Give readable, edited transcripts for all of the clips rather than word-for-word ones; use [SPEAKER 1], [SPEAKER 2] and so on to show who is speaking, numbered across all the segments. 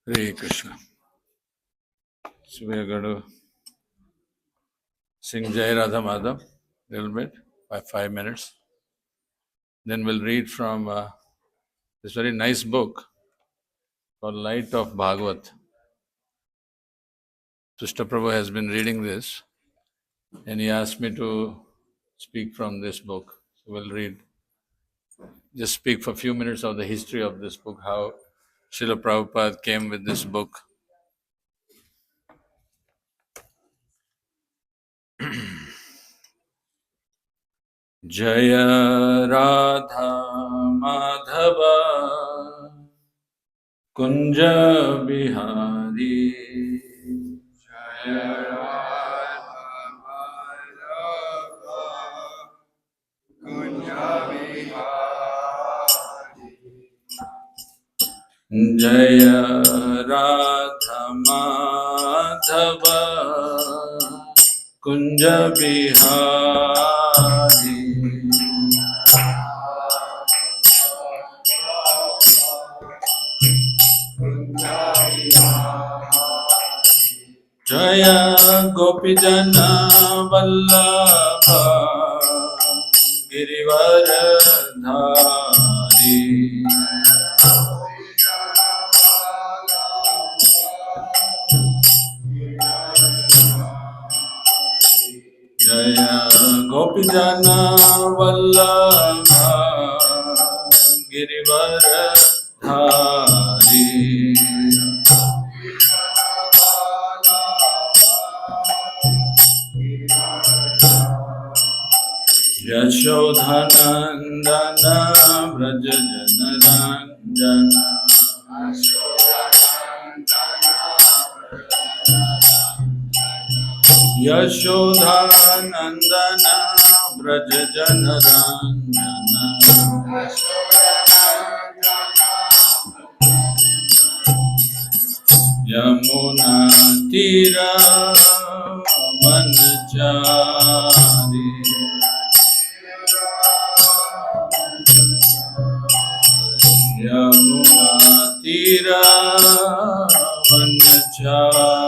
[SPEAKER 1] Hare Krishna. So we are going to sing Jai Radha Madhav a little bit, by 5 minutes. Then we'll read from this very nice book called Light of Bhagavat. Srishta Prabhu has been reading this and he asked me to speak from this book. So we'll read, just speak for a few minutes of the history of this book, how Srila Prabhupada came with this book. Jaya Radha Madhava Kunja Bihari Jaya Radha Madhava Kunja Bihari Jaya Radha Madhava Kunja Bihari Jaya Gopijana Vallabha Girivaradhari Jaya Gopijana Vallabha Girivaradhari Yashodhanandana Vrajajanaranjana Yashodhanandana Vrajajanaranjana Yamuna Tira Manjari Yamuna Tira Manjari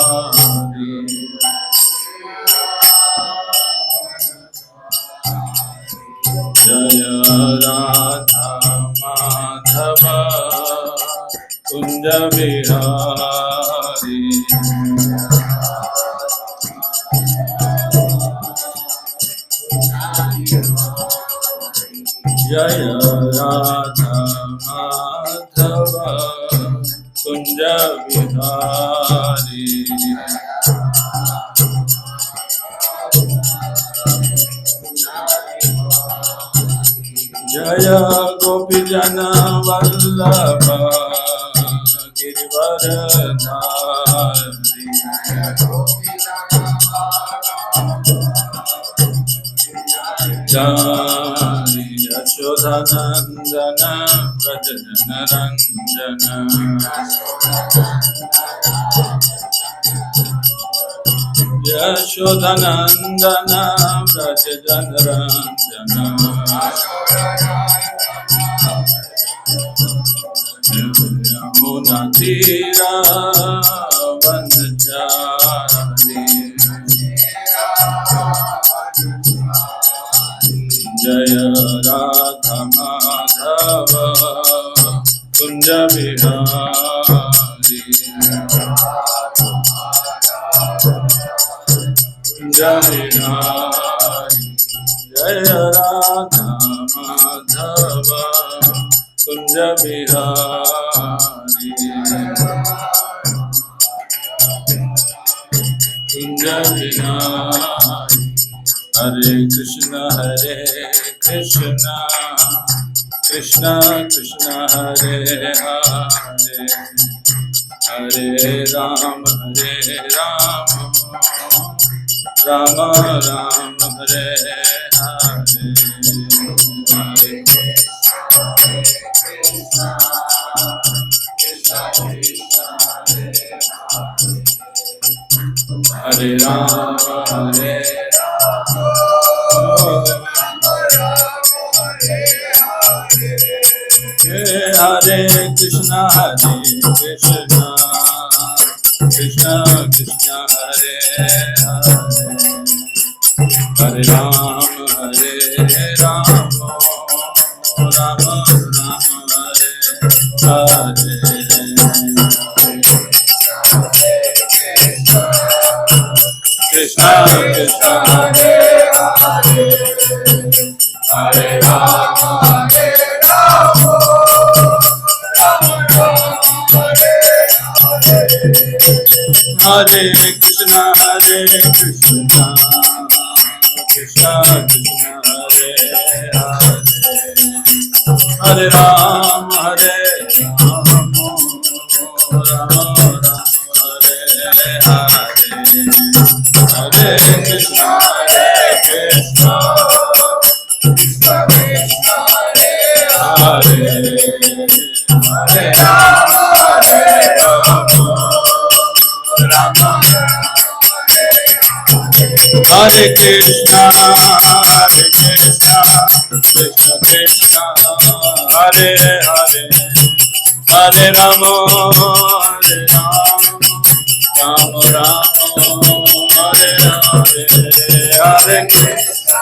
[SPEAKER 1] Jaya Radha Madhava Kunja Bihari Jaya Radha Madhava Kunja Bihari Jaya Gopijana Vallabha Girivaradhari Jai Yashodhanandana Vrajajanaranjana Yashodhanandana Vrajajanaranjana Yamuna Tira Vanjari Jaya Radha Madhava Kunja Bihari Kunja Bihari Jaya Radha Madhava Kunja Bihari Kunja Bihari Hare Krishna Krishna Krishna Hare Hare Hare Rama Rama Rama Hare Hare Hare Hare Rama Hare Hare Krishna Krishna Krishna Krishna Hare Hare, Hare Ram Ram, Hare Krishna Krishna Hare Hare, Hare Ram Hare Krishna Krishna Krishna Hare Hare, Hare Ram Hare Hare Krishna Krishna Krishna Hare Hare, Hare Ram Hare Krishna Krishna Krishna Hare Hare, Hare Rama Rama Hare Hare, Hare Krishna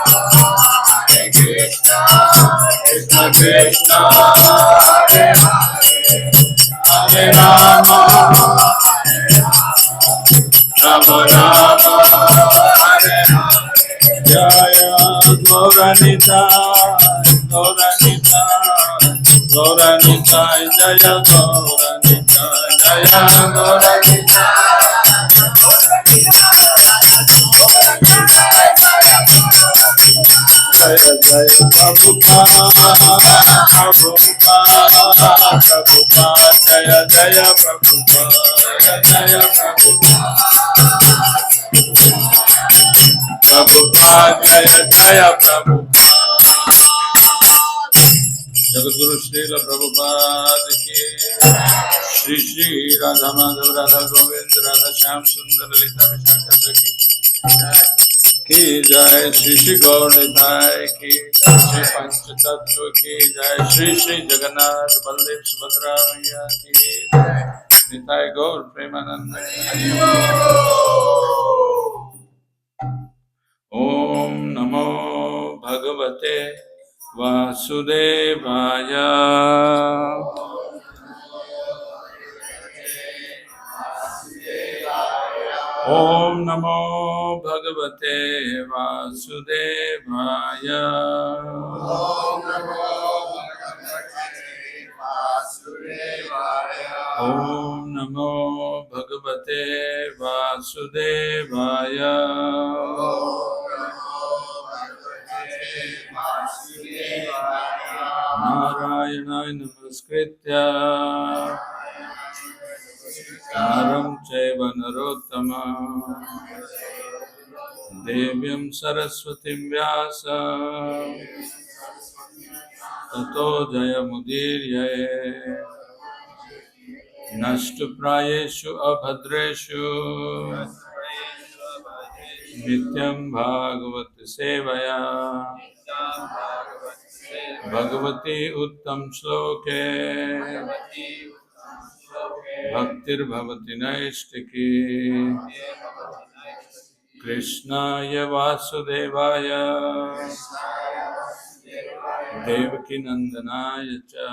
[SPEAKER 1] Krishna Krishna Hare Hare, Hare Rama Rama Hare Hare, Jaya Gauranita Gauranita Gauranita, Jaya Gauranita Jaya Gauranita, Jaya Jaya Prabhupada Prabhupada Prabhupada, Jaya Jaya Prabhupada Jaya Prabhupada Prabhupada, Jaya Jaya Prabhupada, Jagadguru Srila Prabhupada ki, Shri Shri Radha Madhav Radha Govind Radha Shyam Sundar Lalita Vishakha Sakhi ki Jai, Shri Shri Gaur Nitai ki Jai, Shri Panch Tattva ki Jai, Shri Shri Jagannath Baldev Subhadra Maiya ki Jai, Nitai Gaur Premananda. Om Namo Bhagavate Vasudevaya. Om Namo Bhagavate Vasudevaya. Om Namo Bhagavate Vasudevaya. Om Namo Bhagavate Vasudevaya. Narayana Namaskritya Naram Chaiva Narottama Devyam Saraswatim Vyasa Tato Jayamudiryaye Nashtu Prayeshu Abhadreshu Nityam Bhagavati Sevaya Bhagavati Uttam Shloke Bhaktir Bhavati Naistiki Krishnaya Vasudevaya Devaki Nandanaya Cha.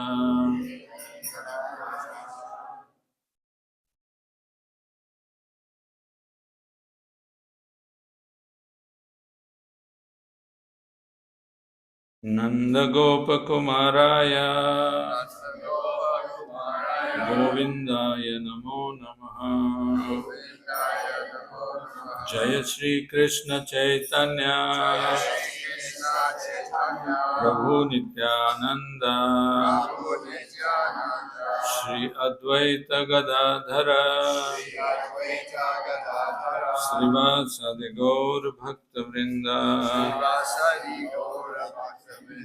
[SPEAKER 1] Nanda Gopa Kumaraya Govindaya Namo Namaha. Jaya Shri Krishna Chaitanya Prabhu Nityananda Shri Advaita Gadadhara Srivasadi Gaur Bhakta Vrinda.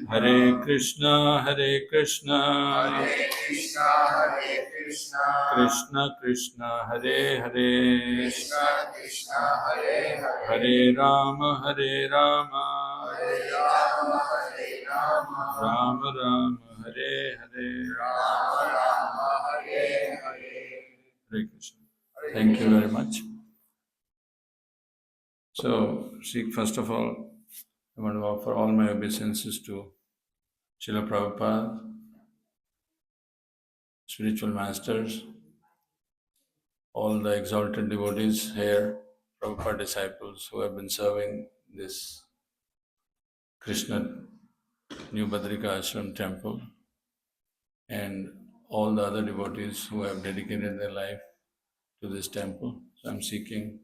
[SPEAKER 1] Hare Krishna Krishna Krishna Krishna Hare Hare, Hare Rama Rama Rama Hare Hare. Hare Krishna. Thank you very much. So, first of all, I want to offer all my obeisances to Srila Prabhupada, spiritual masters, all the exalted devotees here, Prabhupada disciples who have been serving this Krishna New Badrika Ashram temple, and all the other devotees who have dedicated their life to this temple. So I'm seeking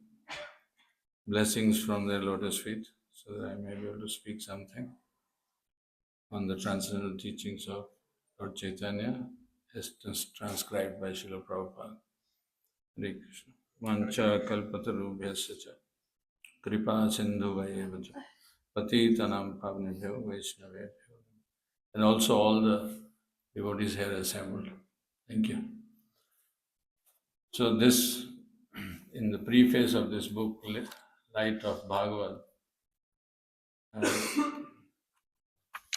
[SPEAKER 1] blessings from their lotus feet so that I may be able to speak something on the transcendental teachings of Lord Chaitanya as transcribed by Srila Prabhupada. Hare Krishna. Vancha kalpatarubhyasya cha kripa sindhu vayeva cha patitanam pavnebhyo vaishnavebhyo. And also all the devotees here assembled. Thank you. So this, in the preface of this book, Light of Bhagavad,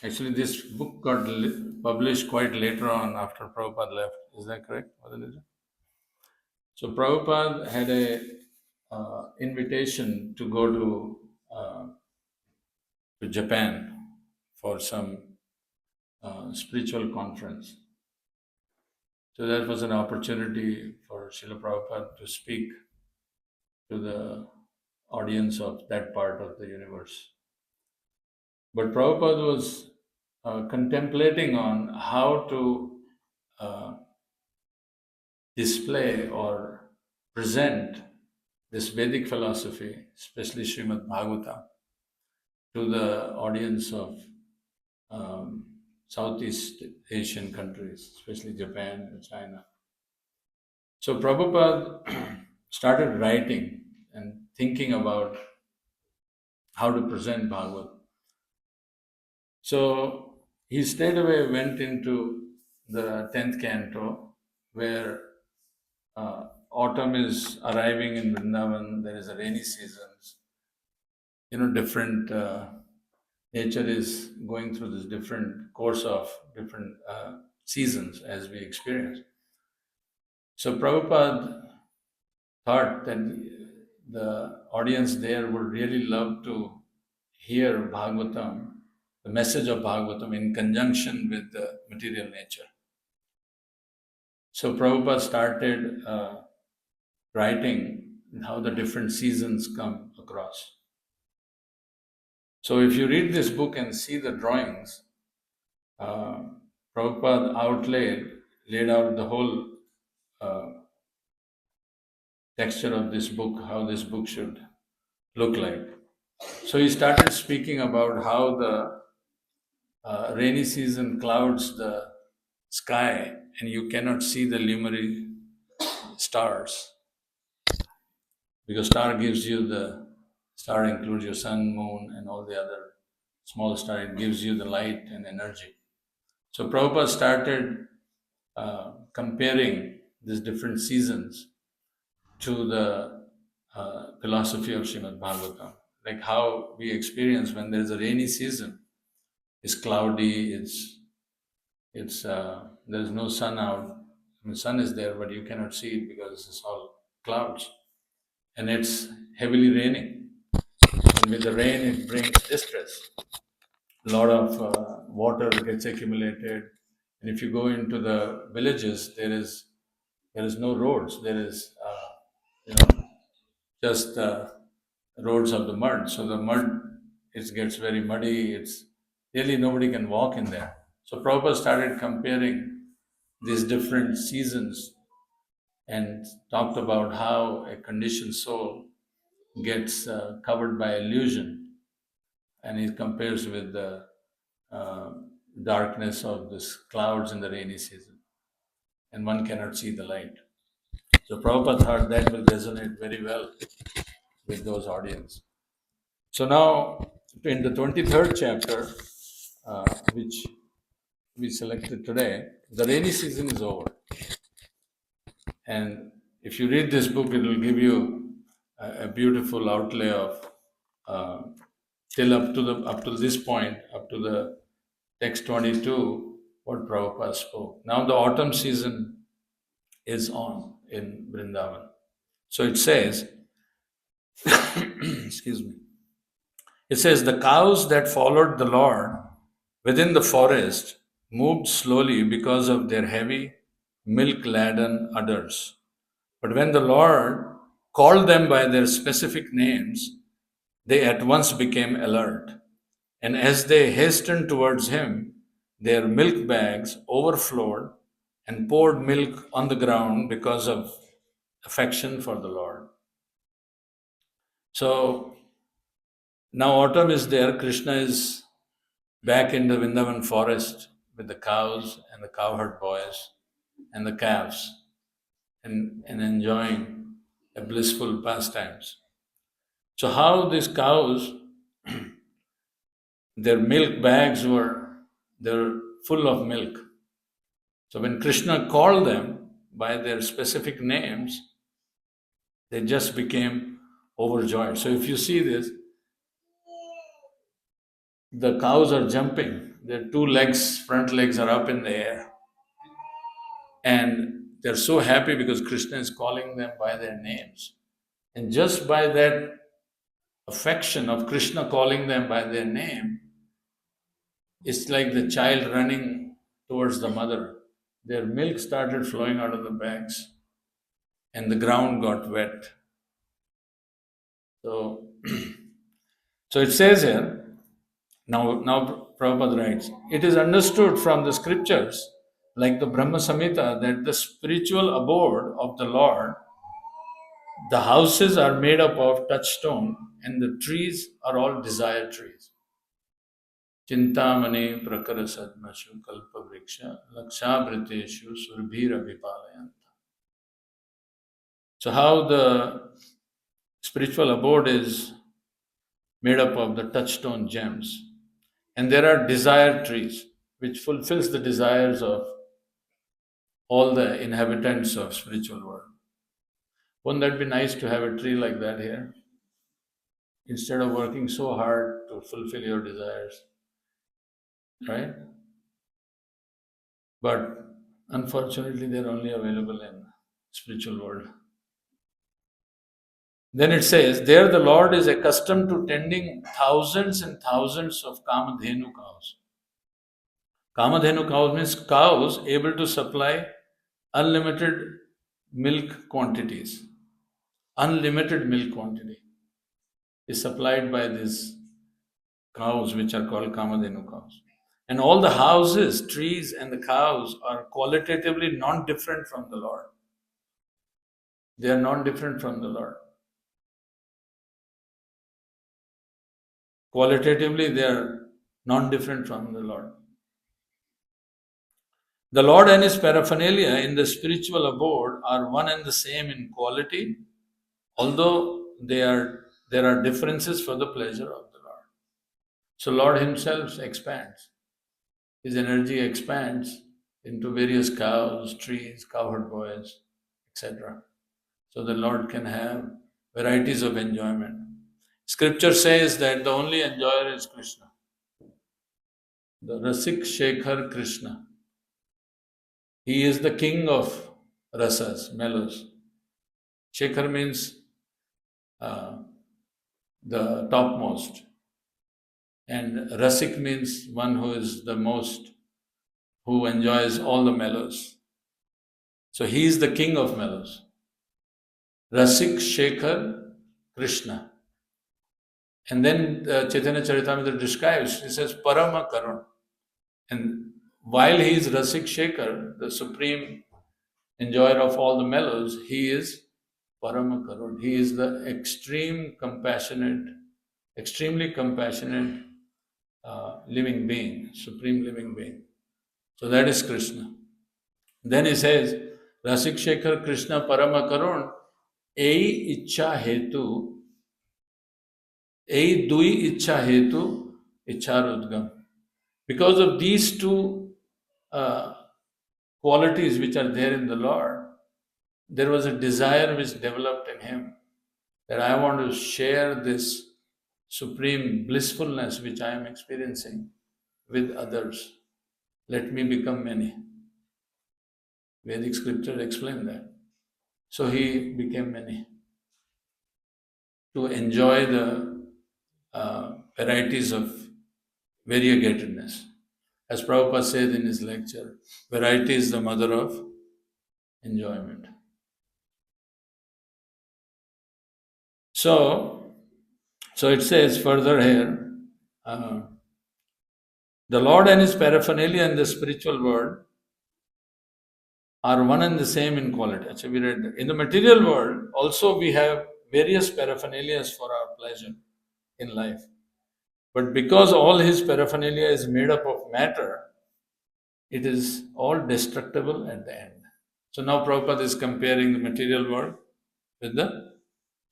[SPEAKER 1] actually this book got published quite later on after Prabhupada left. Is that correct? So Prabhupada had a invitation to go to Japan for some spiritual conference. So that was an opportunity for Srila Prabhupada to speak to the audience of that part of the universe. But Prabhupada was contemplating on how to display or present this Vedic philosophy, especially Srimad Bhagavatam, to the audience of Southeast Asian countries, especially Japan and China. So Prabhupada started writing and thinking about how to present Bhagavad. So he straight away went into the 10th canto where autumn is arriving in Vrindavan, there is a rainy seasons, different nature is going through this different course of different seasons as we experience. So Prabhupada thought that the audience there would really love to hear Bhagavatam, the message of Bhagavatam in conjunction with the material nature. So Prabhupada started writing how the different seasons come across. So if you read this book and see the drawings, Prabhupada laid out the whole texture of this book, how this book should look like. So he started speaking about how the rainy season clouds the sky and you cannot see the luminary stars, because star includes your sun, moon, and all the other small star. It gives you the light and energy. So Prabhupada started comparing these different seasons to the philosophy of Srimad Bhagavatam, like how we experience when there is a rainy season. It's cloudy. There's no sun out. I mean, sun is there, but you cannot see it because it's all clouds, and it's heavily raining. And with the rain, it brings distress. A lot of water gets accumulated, and if you go into the villages, there is no roads. There is just roads of the mud. So the mud, it gets very muddy. It's really nobody can walk in there. So Prabhupada started comparing these different seasons and talked about how a conditioned soul gets covered by illusion, and he compares with the uh, darkness of these clouds in the rainy season, and one cannot see the light. So Prabhupada thought that will resonate very well with those audience. So now, in the 23rd chapter, which we selected today, the rainy season is over. And if you read this book, it will give you a beautiful outlay of till up to this point, up to the text 22, what Prabhupada spoke. Now the autumn season is on in Vrindavan. So it says, excuse me, it says, the cows that followed the Lord within the forest moved slowly because of their heavy, milk laden udders. But when the Lord called them by their specific names, they at once became alert. And as they hastened towards him, their milk bags overflowed and poured milk on the ground because of affection for the Lord. So now autumn is there. Krishna is back in the Vrindavan forest with the cows and the cowherd boys and the calves and enjoying a blissful pastimes. So how these cows, their milk bags they're full of milk. So when Krishna called them by their specific names, they just became overjoyed. So if you see this, the cows are jumping. Their two legs, front legs are up in the air. And they're so happy because Krishna is calling them by their names. And just by that affection of Krishna calling them by their name, it's like the child running towards the mother. Their milk started flowing out of the bags and the ground got wet. So, so it says here, now Prabhupada writes, it is understood from the scriptures, like the Brahma Samhita, that the spiritual abode of the Lord, the houses are made up of touchstone and the trees are all desire trees. Chintamani prakara sadmashu kalpa vriksha lakshabhriteshu surbhira vipalayanta. So how the spiritual abode is made up of the touchstone gems. And there are desire trees, which fulfills the desires of all the inhabitants of spiritual world. Wouldn't that be nice to have a tree like that here? Instead of working so hard to fulfill your desires, right? But unfortunately, they're only available in spiritual world. Then it says, there the Lord is accustomed to tending thousands and thousands of Kamadhenu cows. Kamadhenu cows means cows able to supply unlimited milk quantities. Unlimited milk quantity is supplied by these cows, which are called Kamadhenu cows. And all the houses, trees, and the cows are qualitatively non different from the Lord. They are non different from the Lord. Qualitatively, they are non different from the Lord. The Lord and His paraphernalia in the spiritual abode are one and the same in quality, although there are differences for the pleasure of the Lord. So Lord Himself expands. His energy expands into various cows, trees, cowherd boys, etc. So the Lord can have varieties of enjoyment. Scripture says that the only enjoyer is Krishna. The Rasik Shekhar Krishna. He is the king of rasas, mellows. Shekhar means the topmost. And Rasik means one who is the most, who enjoys all the mellows. So he is the king of mellows. Rasik Shekhar Krishna. And then Chaitanya Charitamrita describes, he says, Parama Karun. And while he is Rasik Shekhar, the supreme enjoyer of all the mellows, he is Parama Karun. He is the extremely compassionate living being, supreme living being. So that is Krishna. Then he says, Rasik Shekhar Krishna Parama Karun, Ei Ichha Hetu, Ei Dui Ichha Hetu, Icharudgam. Because of these two uh, qualities which are there in the Lord, there was a desire which developed in him that I want to share this supreme blissfulness which I am experiencing with others. Let me become many. Vedic scripture explain that. So he became many. to enjoy the varieties of variegatedness. As Prabhupada said in his lecture, variety is the mother of enjoyment. So, so it says further here, uh, the Lord and his paraphernalia in the spiritual world are one and the same in quality. Achha, we read that. In the material world, also we have various paraphernalia for our pleasure in life. But because all his paraphernalia is made up of matter, it is all destructible at the end. So now Prabhupada is comparing the material world with the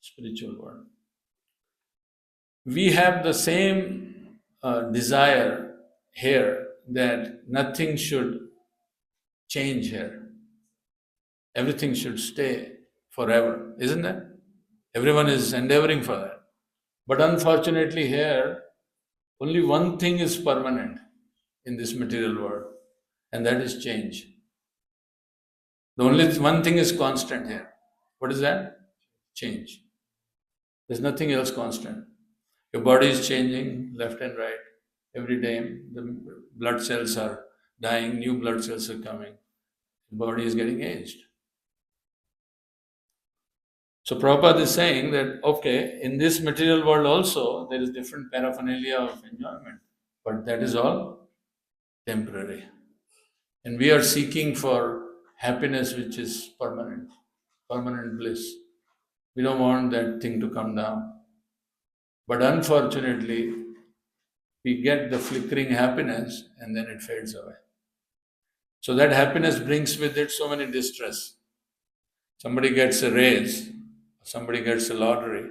[SPEAKER 1] spiritual world. We have the same desire here that nothing should change here. Everything should stay forever, isn't it? Everyone is endeavoring for that. But unfortunately, here, only one thing is permanent in this material world, and that is change. The only one thing is constant here. What is that? Change. There's nothing else constant. Your body is changing left and right every day. The blood cells are dying, new blood cells are coming. The body is getting aged. So Prabhupada is saying that, okay, in this material world also, there is different paraphernalia of enjoyment, but that is all temporary. And we are seeking for happiness which is permanent, permanent bliss. We don't want that thing to come down. But unfortunately, we get the flickering happiness and then it fades away. So that happiness brings with it so many distress. Somebody gets a raise, somebody gets a lottery.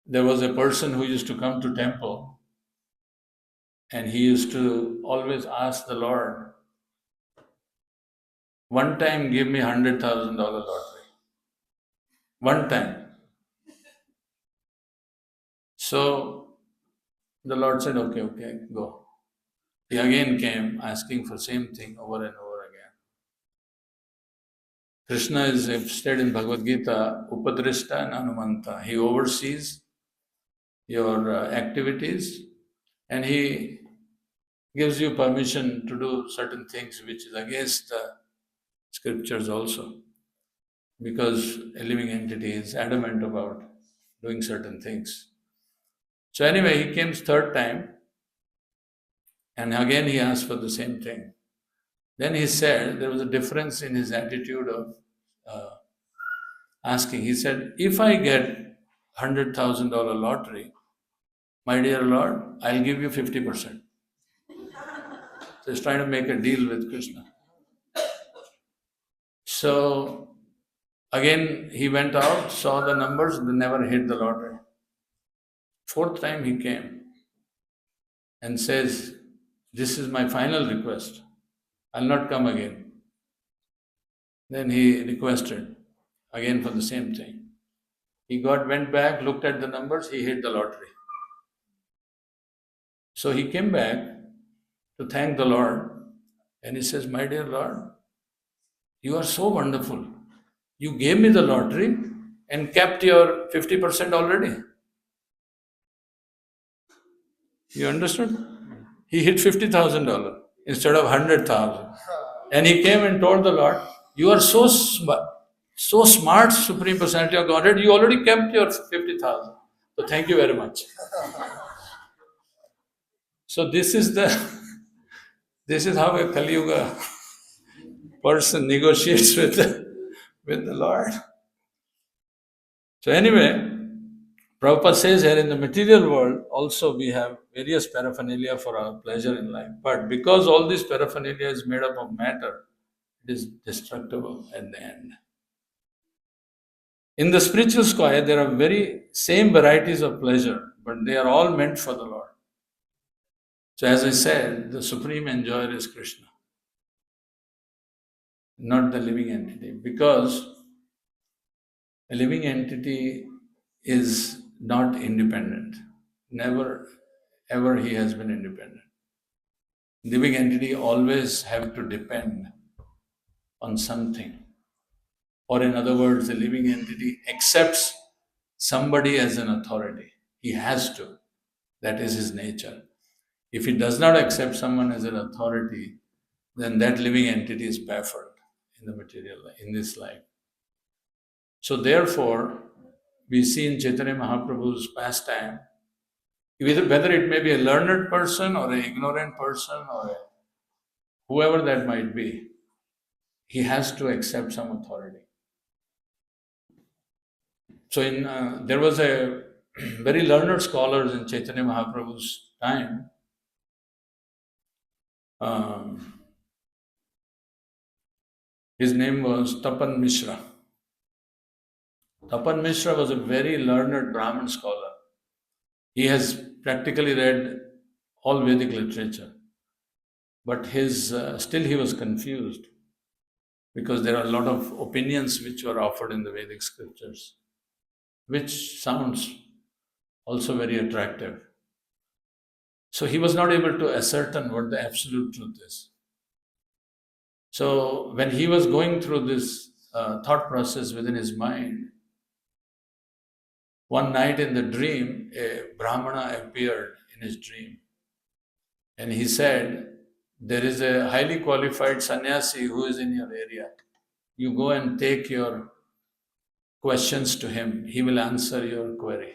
[SPEAKER 1] There was a person who used to come to temple and he used to always ask the Lord, one time give me $100,000 lottery. One time. So the Lord said, okay, okay, go. He again came asking for same thing over and over again. Krishna is said in Bhagavad Gita, Upadrishta and Anumanta. He oversees your activities and he gives you permission to do certain things which is against the scriptures also. Because a living entity is adamant about doing certain things. So anyway, he came third time and again he asked for the same thing. Then he said there was a difference in his attitude of uh, asking. He said, if I get $100,000 lottery, my dear Lord, I'll give you 50%. So he's trying to make a deal with Krishna. So again, he went out, saw the numbers, they never hit the lottery. Fourth time he came and says, this is my final request. I'll not come again. Then he requested again for the same thing. Went back, looked at the numbers, he hit the lottery. So he came back to thank the Lord and he says, my dear Lord, you are so wonderful. You gave me the lottery and kept your 50% already. You understood? He hit $50,000 instead of 100,000. And he came and told the Lord, you are so smart, Supreme Personality of Godhead, you already kept your 50,000. So thank you very much. So this is how a Kali Yuga person negotiates with the Lord. So anyway, Prabhupada says here in the material world also we have various paraphernalia for our pleasure in life. But because all this paraphernalia is made up of matter, it is destructible at the end. In the spiritual square, there are very same varieties of pleasure, but they are all meant for the Lord. So as I said, the supreme enjoyer is Krishna, not the living entity, because a living entity is not independent. Never, ever he has been independent. Living entity always have to depend on something. Or, in other words, a living entity accepts somebody as an authority. He has to. That is his nature. If he does not accept someone as an authority, then that living entity is baffled in the material life, in this life. So, therefore, we see in Chaitanya Mahaprabhu's pastime, whether it may be a learned person or an ignorant person or whoever that might be, he has to accept some authority. So, there was a very learned scholars in Chaitanya Mahaprabhu's time. Um, his name was Tapan Mishra. Tapan Mishra was a very learned Brahmin scholar. He has practically read all Vedic literature, but his still he was confused because there are a lot of opinions which were offered in the Vedic scriptures, which sounds also very attractive. So he was not able to ascertain what the absolute truth is. So when he was going through this thought process within his mind, one night in the dream, a Brahmana appeared in his dream. And he said, there is a highly qualified sannyasi who is in your area. You go and take your questions to him. He will answer your query.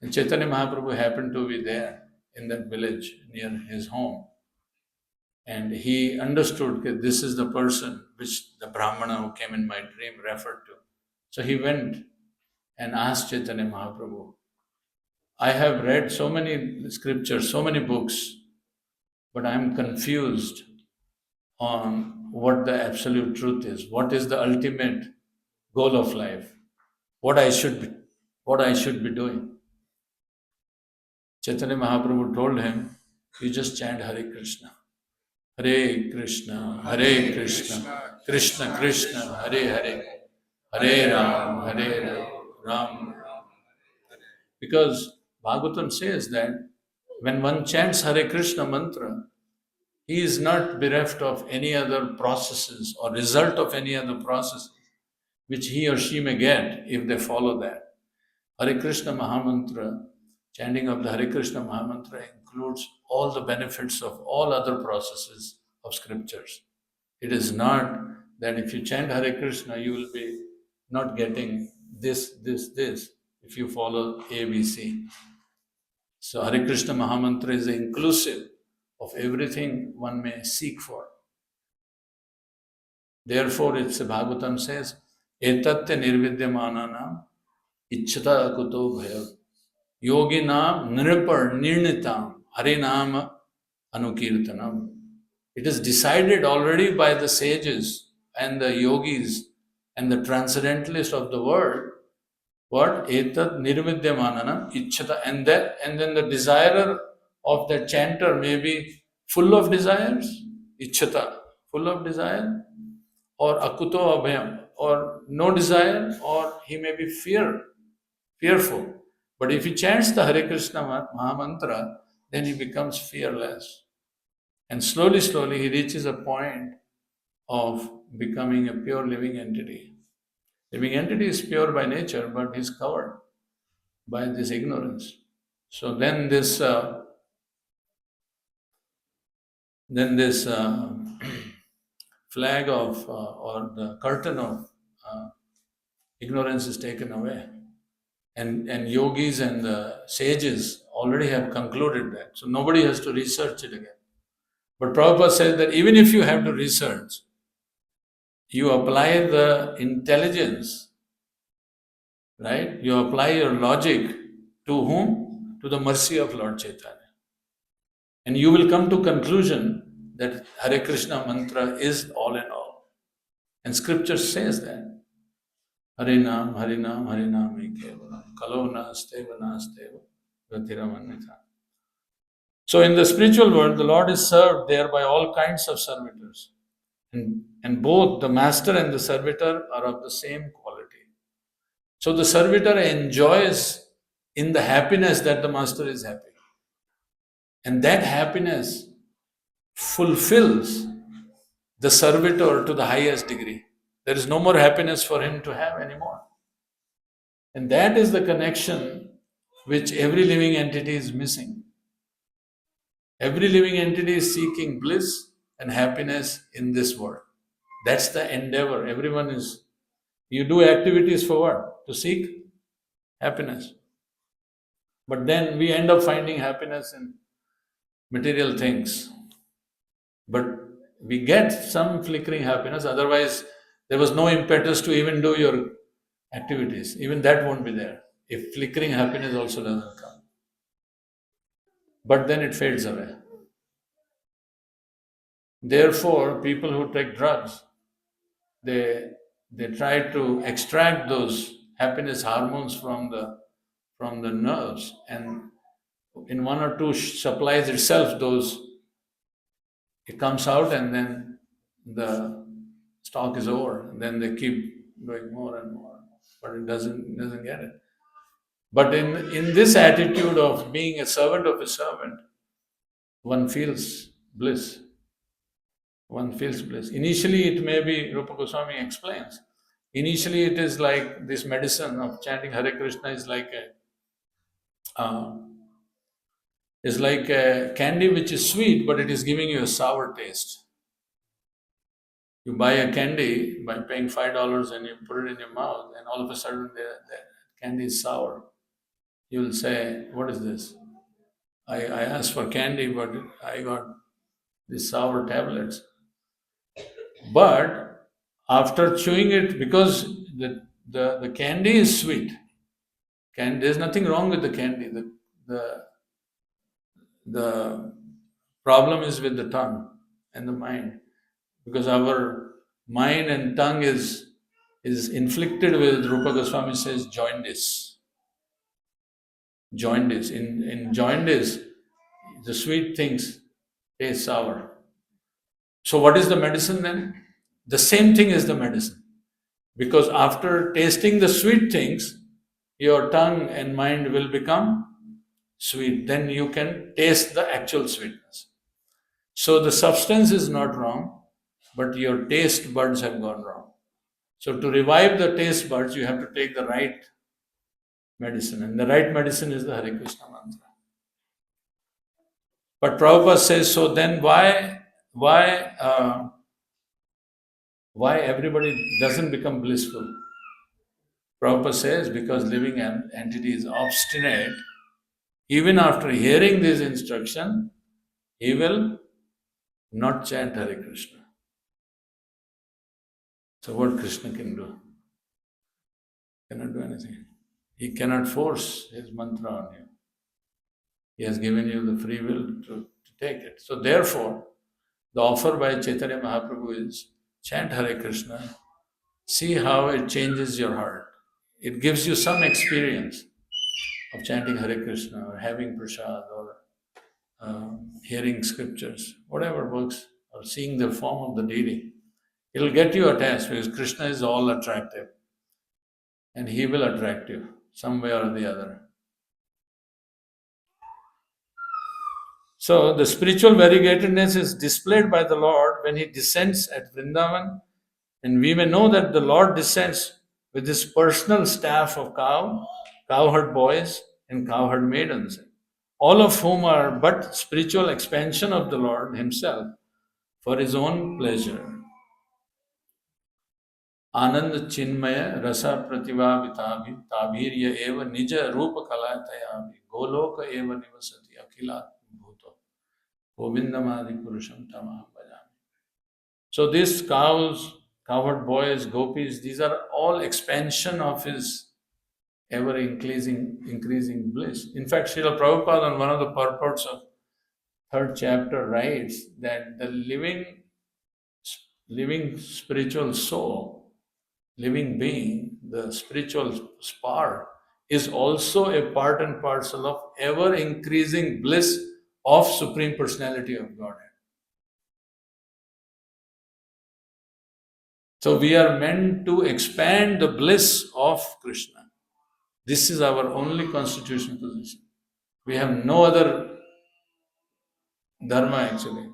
[SPEAKER 1] And Chaitanya Mahaprabhu happened to be there in that village near his home. And he understood that this is the person which the Brahmana who came in my dream referred to. So he went and asked Chaitanya Mahaprabhu, I have read so many scriptures, so many books, but I am confused on what the absolute truth is. What is the ultimate goal of life? What I should be doing. Chaitanya Mahaprabhu told him, you just chant Hare Krishna. Hare Krishna, Hare Krishna, Krishna Krishna, Hare Hare, Hare Ram, Hare Ram, Ram. Because Bhagavatam says that when one chants Hare Krishna mantra, he is not bereft of any other processes or result of any other process which he or she may get if they follow that. Hare Krishna Mahamantra, chanting of the Hare Krishna Mahamantra includes all the benefits of all other processes of scriptures. It is not that if you chant Hare Krishna, you will be not getting this, if you follow A, B, C. So Hare Krishna Mahamantra is inclusive of everything one may seek for. Therefore, it's Bhagavatam says, Etatya nirvidyamananam ichchata akuto bhaya yoginam nirpar nirnitam harinam anukirtanam. It is decided already by the sages and the yogis and the transcendentalists of the world. What? Etat nirvidyamananam ichchata. And then the desirer of the chanter may be full of desires, ichchata, full of desire, or akuto abhayam, or no desire, or he may be fearful. But if he chants the Hare Krishna Mahamantra, then he becomes fearless. And slowly, slowly, he reaches a point of becoming a pure living entity. Living entity is pure by nature, but is covered by this ignorance. So then this flag of or the curtain of ignorance is taken away. And yogis and the sages already have concluded that. So nobody has to research it again. But Prabhupada said that even if you have to research, you apply the intelligence, right? You apply your logic to whom? To the mercy of Lord Chaitanya. And you will come to conclusion that Hare Krishna mantra is all in all. And scripture says that. Harinam, Harinam, Harinam Kevalam, Kalona Steva Nasteva, Gatiramanitha. So in the spiritual world, the Lord is served there by all kinds of servitors. And both the master and the servitor are of the same quality. So the servitor enjoys in the happiness that the master is happy. And that happiness fulfills the servitor to the highest degree. There is no more happiness for him to have anymore. And that is the connection which every living entity is missing. Every living entity is seeking bliss and happiness in this world. That's the endeavor. Everyone is, you do activities for what? To seek happiness. But then we end up finding happiness in material things. But we get some flickering happiness, otherwise, there was no impetus to even do your activities. Even that won't be there if flickering happiness also doesn't come. But then it fades away. Therefore, people who take drugs, they they try to extract those happiness hormones from the nerves, and in one or two supplies itself, those it comes out, and then the stock is over. And then they keep going more and more, but it doesn't get it. But in this attitude of being a servant of a servant, one feels bliss. One feels bliss. Initially, it may be, Rupa Goswami explains, initially it is like this medicine of chanting Hare Krishna uh, is like a candy which is sweet, but it is giving you a sour taste. You buy a candy by paying $5 and you put it in your mouth, and all of a sudden the candy is sour. You will say, "What is this? I asked for candy, but I got these sour tablets." But after chewing it, because the candy is sweet, there's nothing wrong with the candy. The, the problem is with the tongue and the mind, because our mind and tongue is inflicted with, Rupa Goswami says, jaundice. Jaundice. In jaundice, the sweet things taste sour. So, what is the medicine then? The same thing is the medicine. Because after tasting the sweet things, your tongue and mind will become sweet. Then you can taste the actual sweetness. So, the substance is not wrong, but your taste buds have gone wrong. So, to revive the taste buds, you have to take the right medicine. And the right medicine is the Hare Krishna mantra. But Prabhupada says, so then why everybody doesn't become blissful? Prabhupada says, because living entity is obstinate, even after hearing this instruction, he will not chant Hare Krishna. So what Krishna can do? Cannot do anything. He cannot force his mantra on you. He has given you the free will to take it. So therefore, the offer by Chaitanya Mahaprabhu is chant Hare Krishna, see how it changes your heart. It gives you some experience of chanting Hare Krishna or having prasad or hearing scriptures, whatever works, or seeing the form of the deity. It'll get you attached because Krishna is all attractive and he will attract you some way or the other. So the spiritual variegatedness is displayed by the Lord when he descends at Vrindavan, and we may know that the Lord descends with his personal staff of cowherd boys, and cowherd maidens, all of whom are but spiritual expansion of the Lord himself for his own pleasure. आनंद चिन्मय रस प्रतिभा ताभीर्य एव निज रूप कलातया गोलोक एव निवसति अखिलात्म भूतो गोविंदमादि पुरुषम तमहं भजामि. So these cows, cowherd boys, gopis, these are all expansion of his ever increasing bliss. In fact, Srila Prabhupada on one of the purports of third chapter writes that the living spiritual soul, living being, the spiritual spark, is also a part and parcel of ever increasing bliss of Supreme Personality of Godhead. So we are meant to expand the bliss of Krishna. This is our only constitutional position. We have no other dharma actually.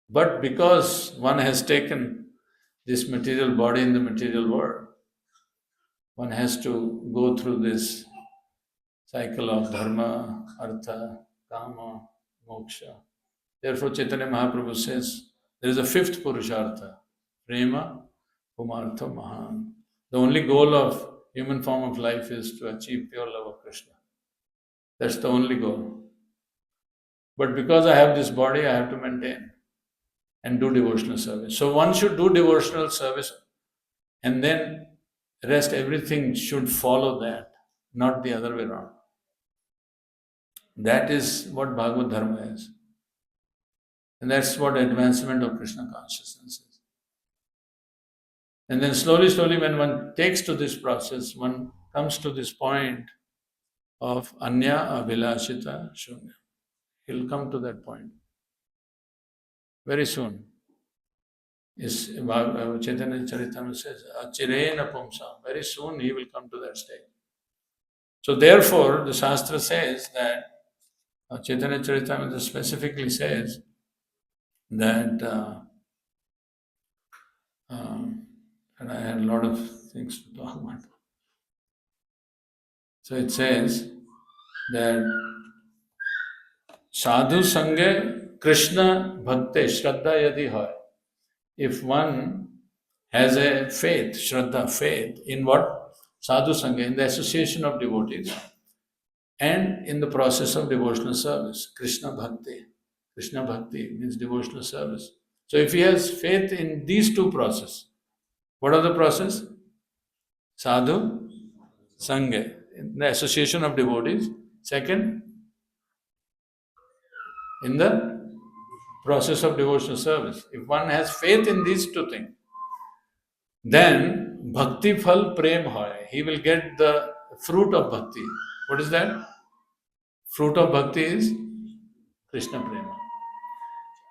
[SPEAKER 1] But because one has taken this material body in the material world. One has to go through this cycle of dharma, artha, kama, moksha. Therefore, Chaitanya Mahaprabhu says there is a fifth purushartha, prema, pumartha, mahan. The only goal of human form of life is to achieve pure love of Krishna. That's the only goal. But because I have this body, I have to maintain and do devotional service. So one should do devotional service and then rest, everything should follow that, not the other way around. That is what Bhagavad Dharma is. And that's what advancement of Krishna consciousness is. And then slowly, slowly, when one takes to this process, one comes to this point of Anya Abhilashita Shunya. He'll come to that point very soon. Chaitanya Charitamrita says, Chirena Pumsam. Very soon he will come to that stage. So therefore, the Shastra says that, Chaitanya Charitamrita specifically says that, and I had a lot of things to talk about. So it says that Sadhu Sange Krishna Bhakte Shraddha Yadi Hoy. If one has a faith, Shraddha, faith, in what? Sadhu Sangha, in the association of devotees, and in the process of devotional service, Krishna Bhakti. Krishna Bhakti means devotional service. So if he has faith in these two processes, what are the process? Sadhu Sangha, in the association of devotees. Second, in the process of devotional service. If one has faith in these two things, then bhakti phal prem hoy. He will get the fruit of bhakti. What is that? Fruit of bhakti is Krishna prema.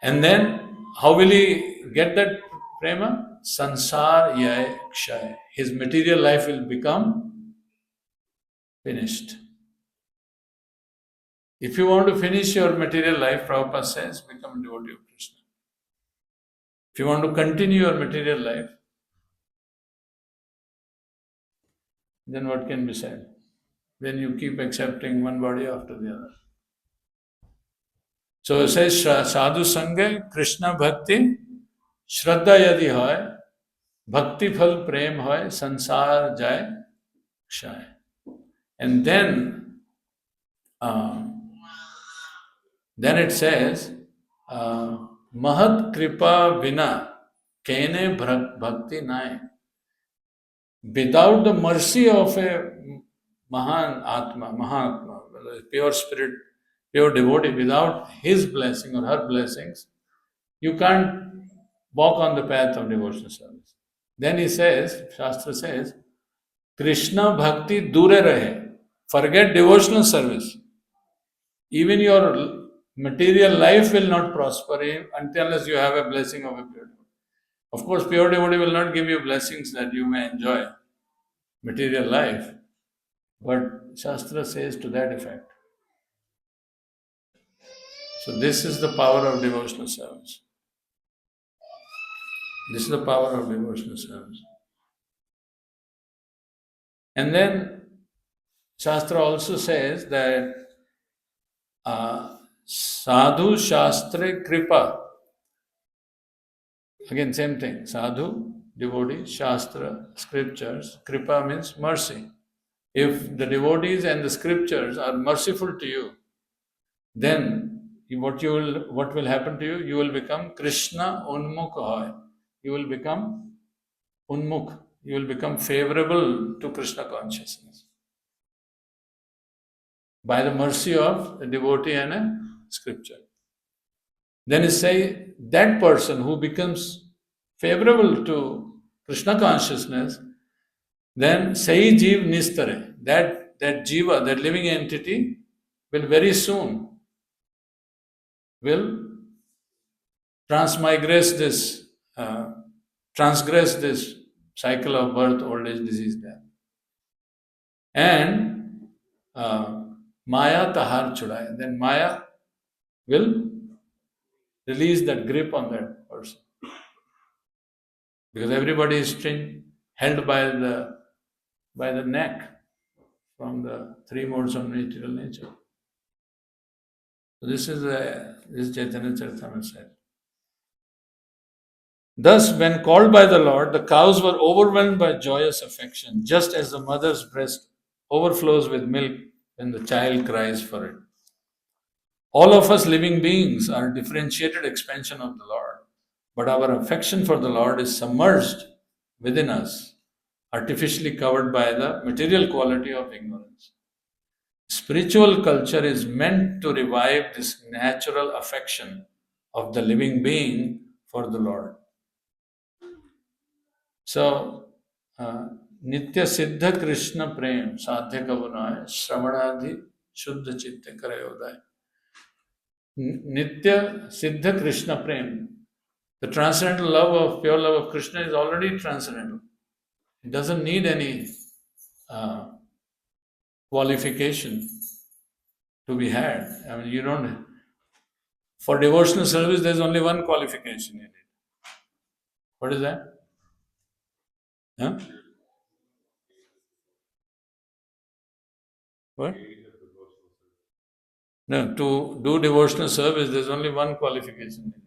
[SPEAKER 1] And then how will he get that prema? Sansar yay kshay. His material life will become finished. If you want to finish your material life, Prabhupada says, become a devotee of Krishna. If you want to continue your material life, then what can be said? Then you keep accepting one body after the other. So it says, Sadhu Sangha, Krishna Bhakti, Shraddha Yadi Hoy, Bhakti Phal Prem Hoy, Sansar Jai Kshay. And then it says, Mahat Kripa Vina, Kene Bhakti Nai. Without the mercy of a Mahan Atma, Mahatma, pure spirit, pure devotee, without his blessing or her blessings, you can't walk on the path of devotional service. Then he says, Shastra says, Krishna Bhakti Dure Rahe. Forget devotional service. Even your material life will not prosper unless you have a blessing of a pure devotee. Of course, pure devotee will not give you blessings that you may enjoy material life, but Shastra says to that effect. So this is the power of devotional service. This is the power of devotional service. And then Shastra also says that Sadhu Shastra Kripa. Again, same thing. Sadhu, devotee, Shastra, scriptures. Kripa means mercy. If the devotees and the scriptures are merciful to you, then what will happen to you? You will become Krishna Unmukh Hoy. You will become Unmukh. You will become favorable to Krishna consciousness by the mercy of a devotee and a scripture. Then it say that person who becomes favorable to Krishna consciousness, then Sai Jeev Nistare, that Jiva, that living entity, will very soon will transgress this cycle of birth, old age, disease, death. And Maya tahar chudai. Then Maya will release that grip on that person. because everybody is held by the neck from the three modes of material nature. So this Chaitanya Charitamrita said. Thus, when called by the Lord, the cows were overwhelmed by joyous affection, just as the mother's breast overflows with milk when the child cries for it. All of us living beings are differentiated expansion of the Lord, but our affection for the Lord is submerged within us, artificially covered by the material quality of ignorance. Spiritual culture is meant to revive this natural affection of the living being for the Lord. So, Nitya Siddha Krishna Prem Sadhya Kavunaya Shravanadhi Shuddha Chitta Karayodaya. Nitya Siddha Krishna Prem. The transcendental love of pure love of Krishna is already transcendental. It doesn't need any uh, qualification to be had. I mean, you don't. For devotional service, there's only one qualification you need. What is that? Huh? What? No, to do devotional service, there's only one qualification needed.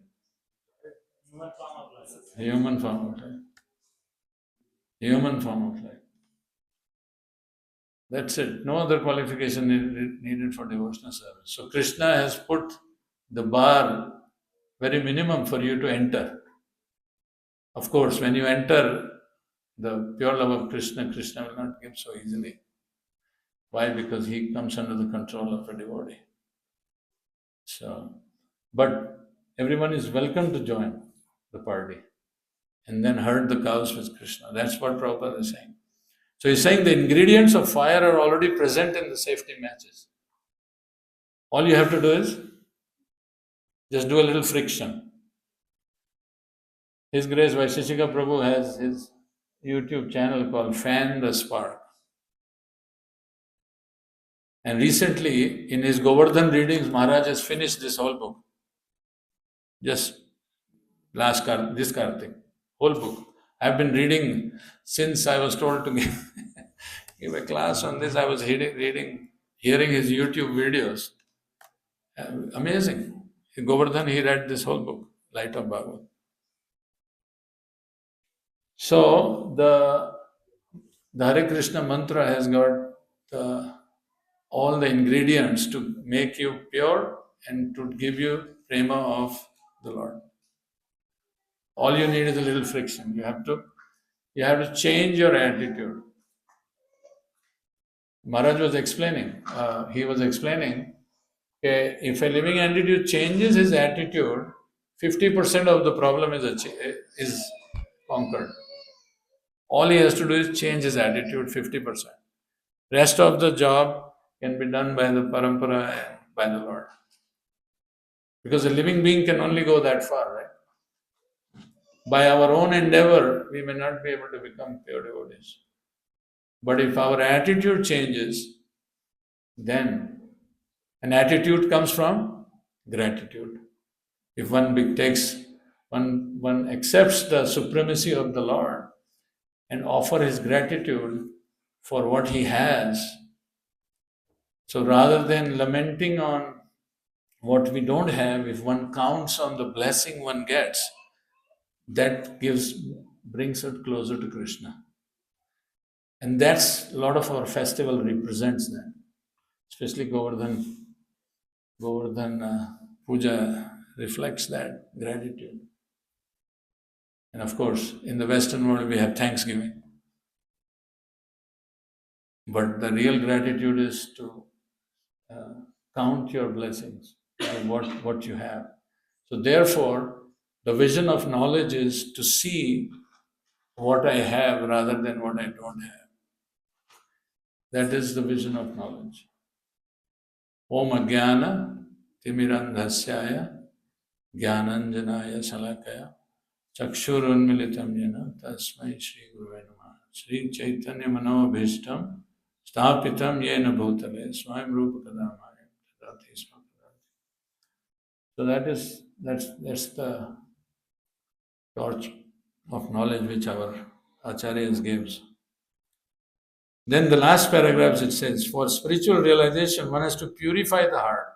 [SPEAKER 1] Human form of life. Human form of life. That's it. No other qualification needed for devotional service. So Krishna has put the bar very minimum for you to enter. Of course, when you enter the pure love of Krishna, Krishna will not give so easily. Why? Because he comes under the control of a devotee. So, but everyone is welcome to join the party and then herd the cows with Krishna. That's what Prabhupada is saying. So he's saying the ingredients of fire are already present in the safety matches. All you have to do is just do a little friction. His Grace Vaisheshika Prabhu has his YouTube channel called Fan the Spark. And recently, in his Govardhan readings, Maharaj has finished this whole book. Just this Kartik, whole book. I've been reading since I was told to give a class on this. I was hearing his YouTube videos. Amazing. In Govardhan, he read this whole book, Light of Bhagavad. So the Hare Krishna mantra has got all the ingredients to make you pure and to give you prema of the Lord. All you need is a little friction. You have to change your attitude. Maharaj was explaining. He was explaining, okay, if a living entity changes his attitude, 50% of the problem is conquered. All he has to do is change his attitude 50%. Rest of the job can be done by the parampara and by the Lord. Because a living being can only go that far, right? By our own endeavor, we may not be able to become pure devotees. But if our attitude changes, then an attitude comes from gratitude. If one accepts the supremacy of the Lord and offer his gratitude for what he has, so rather than lamenting on what we don't have, if one counts on the blessing one gets, that brings it closer to Krishna. And that's a lot of our festival represents that, especially Govardhan Puja reflects that gratitude. And of course, in the Western world, we have Thanksgiving. But the real gratitude is to count your blessings, what you have. So, therefore, the vision of knowledge is to see what I have rather than what I don't have. That is the vision of knowledge. Om Ajnana Timirandhasyaya Jnananjanaya Salakaya Chakshurunmilitam Jena Tasmai Shri Guruve Namaha. Shri Chaitanya Manobhishtam Stapitam Yena Bhutale Swayam Rupa Kadamaya Tadati Sma Kadati. So that's the torch of knowledge which our acharyas gives. Then the last paragraphs it says, for spiritual realization, one has to purify the heart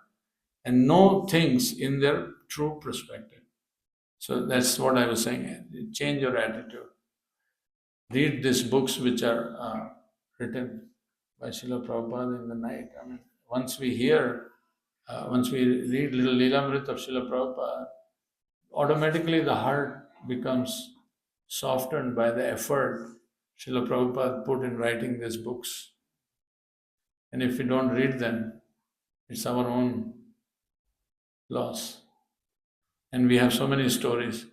[SPEAKER 1] and know things in their true perspective. So that's what I was saying. Change your attitude. Read these books which are written by Srila Prabhupada in the night. I mean, once we read little Leelamrit of Srila Prabhupada, automatically the heart becomes softened by the effort Srila Prabhupada put in writing these books. And if we don't read them, it's our own loss. And we have so many stories.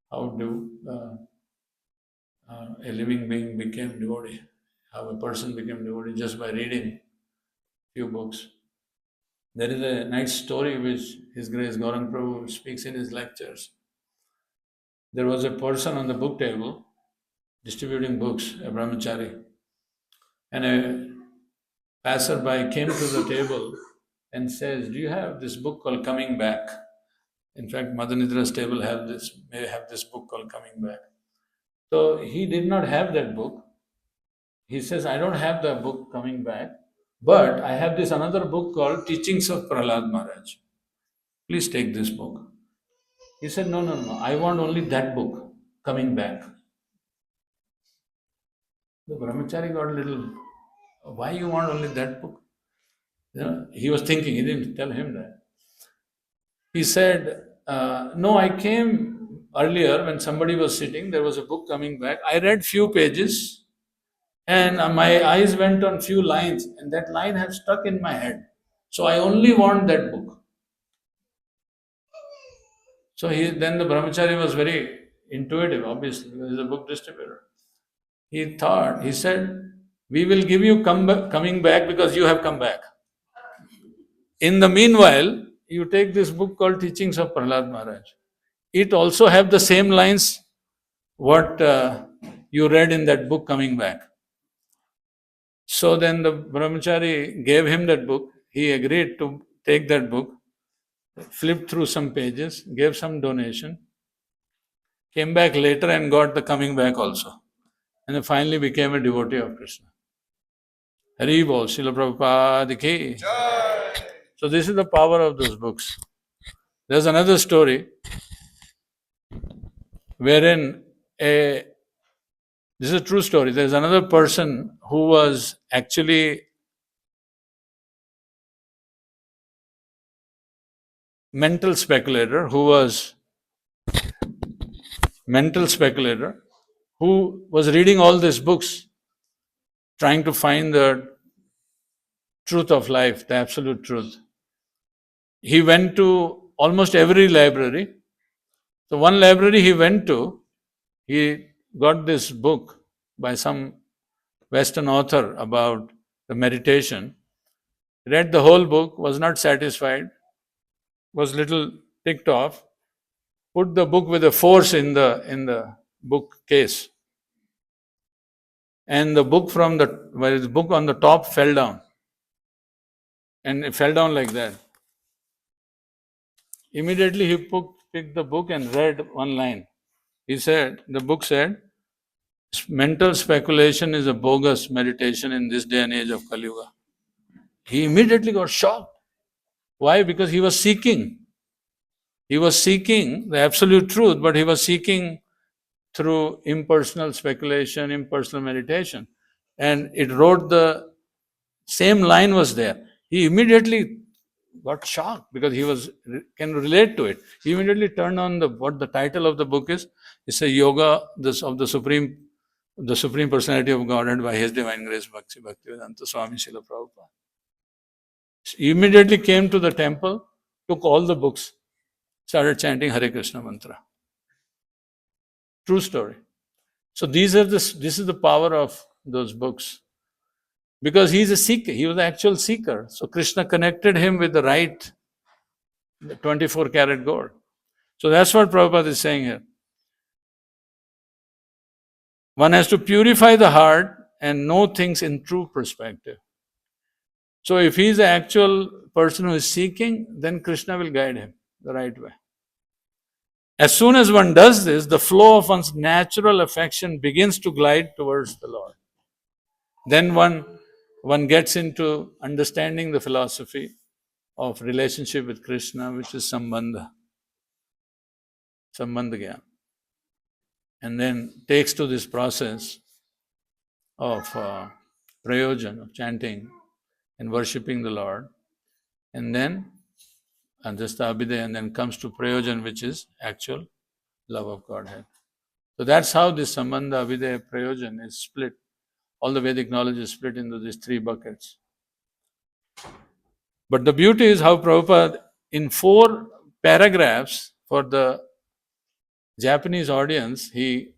[SPEAKER 1] How do a living being became devotee? How a person became devotee just by reading few books. There is a nice story which His Grace Gaurang Prabhu speaks in his lectures. There was a person on the book table distributing books, a brahmachari, and a passerby came to the table and says, "Do you have this book called Coming Back?" In fact, Madanidra's table may have this book called Coming Back. So he did not have that book. He says, "I don't have the book Coming Back, but I have this another book called Teachings of Prahlad Maharaj. Please take this book." He said, "No, no, no, I want only that book, Coming Back." The brahmachari got a little, "Why you want only that book?" He was thinking, he didn't tell him that. He said, "No, I came earlier when somebody was sitting, there was a book Coming Back. I read few pages and my eyes went on few lines and that line has stuck in my head. So I only want that book." So then the brahmachari was very intuitive, obviously, because he's a book distributor. He said, "We will give you coming back because you have come back. In the meanwhile, you take this book called Teachings of Prahlad Maharaj. It also have the same lines what you read in that book Coming Back." So then the brahmachari gave him that book. He agreed to take that book, flipped through some pages, gave some donation, came back later and got the Coming Back also. And then finally became a devotee of Krishna. Hari Bol, Srila Prabhupada ki. So this is the power of those books. There's another story wherein this is a true story. There's another person who was actually mental speculator, who was reading all these books, trying to find the truth of life, the absolute truth. He went to almost every library. So one library he went to, he got this book by some Western author about the meditation, read the whole book, was not satisfied, was little ticked off, put the book with a force in the book case. And the book the book on the top fell down. And it fell down like that. Immediately he picked the book and read one line. The book said, mental speculation is a bogus meditation in this day and age of Kali Yuga. He immediately got shocked. Why? Because he was seeking. He was seeking the absolute truth, but he was seeking through impersonal speculation, impersonal meditation. And it wrote the same line was there. He immediately got shocked because can relate to it. He immediately turned on what the title of the book is. It's a yoga of the Supreme Personality of Godhead by His Divine Grace Bhaktivedanta Swami Srila Prabhupada. He immediately came to the temple, took all the books, started chanting Hare Krishna mantra. True story. So this is the power of those books. Because he's a seeker, he was the actual seeker. So Krishna connected him with the right 24 karat gold. So that's what Prabhupada is saying here. One has to purify the heart and know things in true perspective. So if he is the actual person who is seeking, then Krishna will guide him the right way. As soon as one does this, the flow of one's natural affection begins to glide towards the Lord. Then one gets into understanding the philosophy of relationship with Krishna, which is sambandha gyan, and then takes to this process of prayojan, of chanting and worshipping the Lord, and then just abhidaya, and then comes to prayojan, which is actual love of Godhead. So that's how this sambandha, abhidaya, prayojan is split. All the Vedic knowledge is split into these three buckets. But the beauty is how Prabhupada, in 4 paragraphs for the Japanese audience, he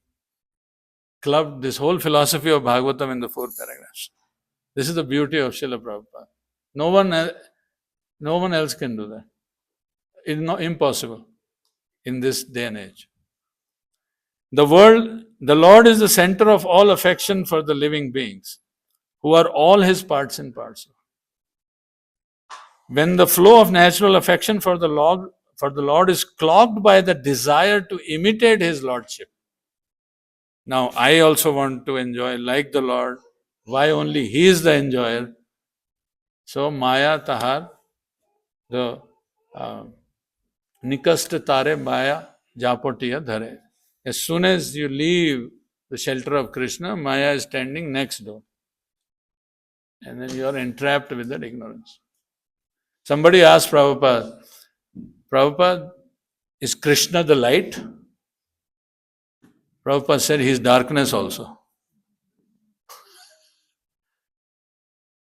[SPEAKER 1] clubbed this whole philosophy of Bhagavatam in the 4 paragraphs. This is the beauty of Srila Prabhupada. No one else can do that. It's not impossible in this day and age. The Lord is the center of all affection for the living beings, who are all His parts and parcel. When the flow of natural affection for the Lord is clogged by the desire to imitate His Lordship. Now, I also want to enjoy like the Lord. Why only He is the enjoyer? So, Maya Tahar, the Nikast Tare Maya Japotiya Dhare. As soon as you leave the shelter of Krishna, Maya is standing next door. And then you are entrapped with that ignorance. Somebody asked Prabhupada, is Krishna the light? Prabhupada said he is darkness also.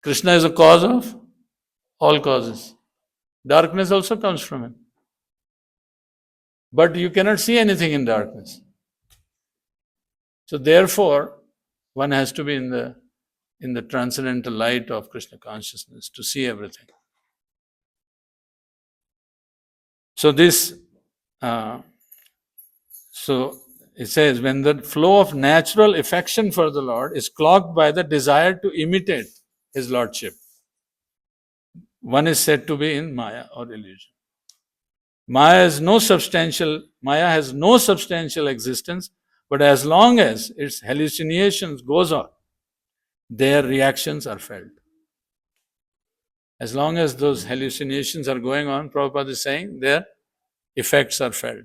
[SPEAKER 1] Krishna is the cause of all causes. Darkness also comes from him. But you cannot see anything in darkness. So therefore, one has to be in the transcendental light of Krishna consciousness to see everything. So it says, when the flow of natural affection for the Lord is clogged by the desire to imitate His Lordship, one is said to be in Maya or illusion. Maya has no substantial existence, but as long as its hallucinations goes on, their reactions are felt. As long as those hallucinations are going on, Prabhupada is saying, their effects are felt.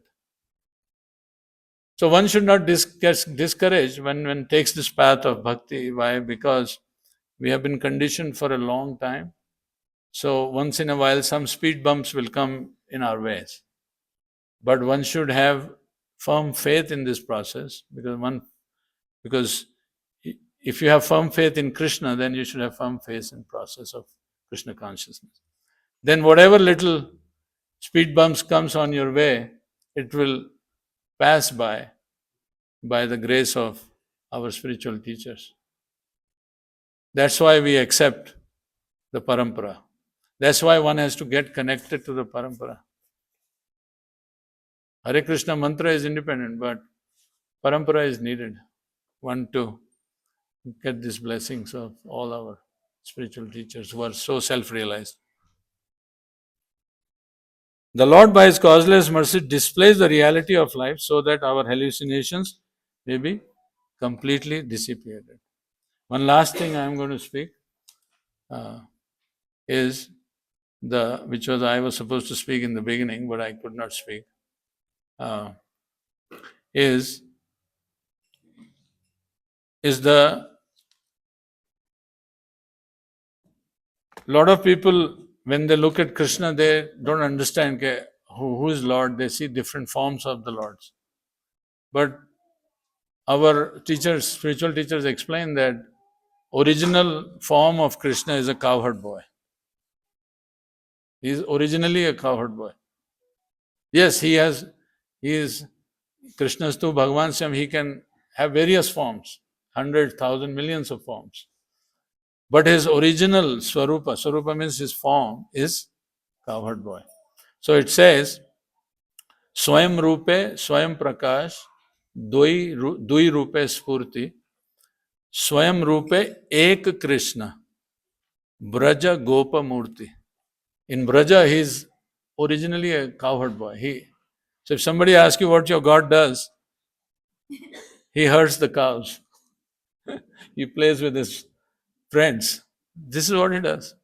[SPEAKER 1] So one should not get discouraged when one takes this path of bhakti. Why? Because we have been conditioned for a long time. So once in a while, some speed bumps will come in our ways. But one should have firm faith in this process, because if you have firm faith in Krishna, then you should have firm faith in the process of Krishna consciousness. Then whatever little speed bumps comes on your way, it will pass by the grace of our spiritual teachers. That's why we accept the parampara. That's why one has to get connected to the parampara. Hare Krishna mantra is independent, but parampara is needed. One to get these blessings of all our spiritual teachers who are so self-realized. The Lord, by His causeless mercy, displays the reality of life so that our hallucinations may be completely dissipated. One last thing I am going to speak is which I was supposed to speak in the beginning, but I could not speak. Is the lot of people, when they look at Krishna, they don't understand who is Lord. They see different forms of the Lords. But our teachers, spiritual teachers, explain that original form of Krishna is a cowherd boy. He is originally a cowherd boy. Yes, he is Krishna's tu Bhagavan Syam. He can have various forms, 100,000 millions of forms. But his original Swarupa means his form, is cowherd boy. So it says, Swayam Rupe, Swayam Prakash, Dui Rupe Spurti, Swayam Rupe Ek Krishna, Braja Gopa Murti. In Braja, he is originally a cowherd boy. So if somebody asks you what your God does, he herds the cows. He plays with his friends. This is what he does.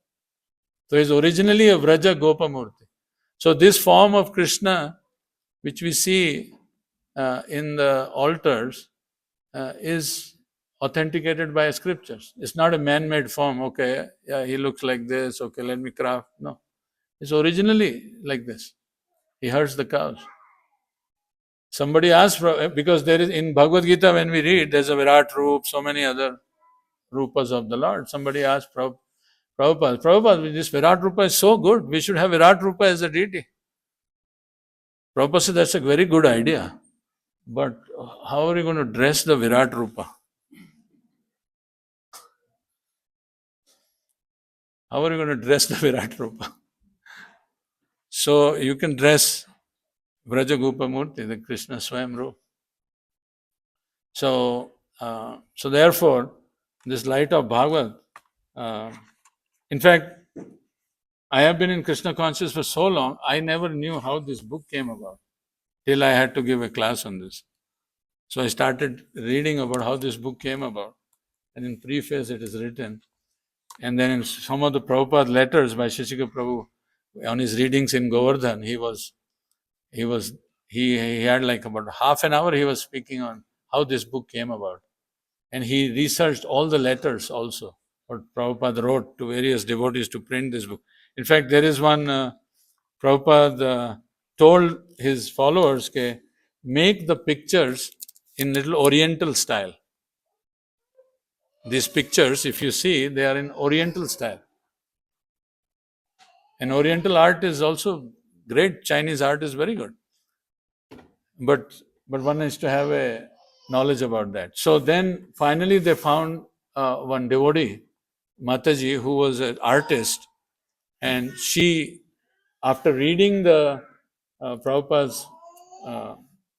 [SPEAKER 1] So he's originally a Vraja Gopamurti. So this form of Krishna, which we see in the altars, is authenticated by scriptures. It's not a man-made form. Okay, yeah, he looks like this. Okay, let me craft. No, it's originally like this. He herds the cows. Somebody asked, because there is in Bhagavad Gita, when we read, there's a Virat Roop, so many other Rupas of the Lord. Somebody asked Prabhupada, this Virat Rupa is so good, we should have Virat Rupa as a deity. Prabhupada said, that's a very good idea. But how are you going to dress the Virat Rupa? How are you going to dress the Virat Rupa? So you can dress Vrajagopa Murti, the Krishna Swayam Rupa. So therefore, this light of Bhagavad, in fact, I have been in Krishna consciousness for so long, I never knew how this book came about till I had to give a class on this. So I started reading about how this book came about. And in preface it is written. And then in some of the Prabhupada letters by Shishika Prabhu, on his readings in Govardhan, he had like about half an hour he was speaking on how this book came about. And he researched all the letters also, what Prabhupada wrote to various devotees to print this book. In fact, there is one, Prabhupada told his followers, okay, make the pictures in little oriental style. These pictures, if you see, they are in oriental style. And oriental art is also great. Chinese art is very good. But one needs to have a knowledge about that. So then finally they found one devotee, Mataji, who was an artist, and she, after reading the Prabhupada's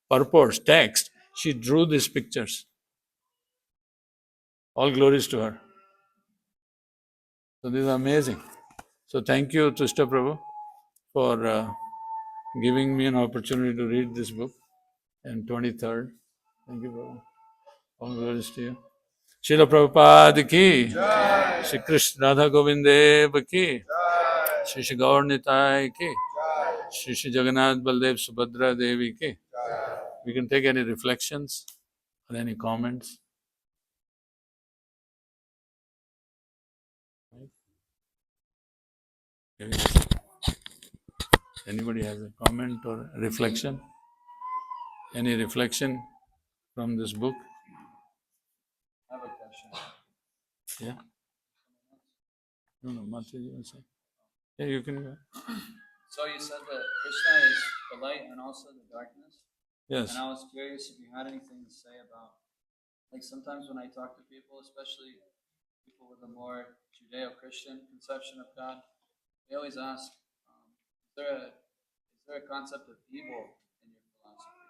[SPEAKER 1] purports, text, she drew these pictures. All glories to her. So this is amazing. So thank you, Tushta Prabhu, for giving me an opportunity to read this book. And 23rd. Thank you, Prabhu. All glories to you. Srila Prabhupada ki, Shri Krishna Radha Govind Dev ki, Shri Shri Gaur Nitai ki, Shri Shri Jagannath Baldev Subhadra Devi ki. We can take any reflections or any comments. Anybody has a comment or reflection? Any reflection from this book?
[SPEAKER 2] I have a question.
[SPEAKER 1] Yeah? No, Mataji will say. Yeah, you can go.
[SPEAKER 2] So you said that Krishna is the light and also the darkness.
[SPEAKER 1] Yes.
[SPEAKER 2] And I was curious if you had anything to say about, like sometimes when I talk to people, especially people with a more Judeo-Christian conception of God, they always ask, is there a concept of evil in your philosophy?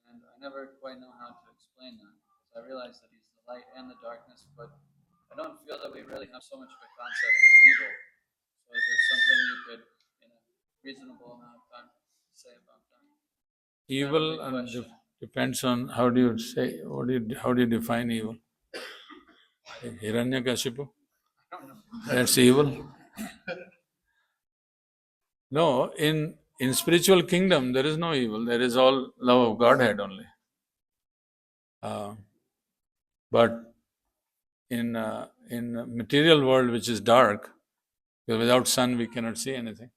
[SPEAKER 2] And I never quite know how to explain that because I realize that he's the light and the darkness, but I don't feel that we really have so much of a concept of evil. So is there something you could, in a reasonable amount of time, say about that?
[SPEAKER 1] Evil depends on how do you say, how do you define evil? Hiranyakashipu? That's evil. No, in spiritual kingdom there is no evil. There is all love of Godhead only. But in material world, which is dark, because without sun we cannot see anything.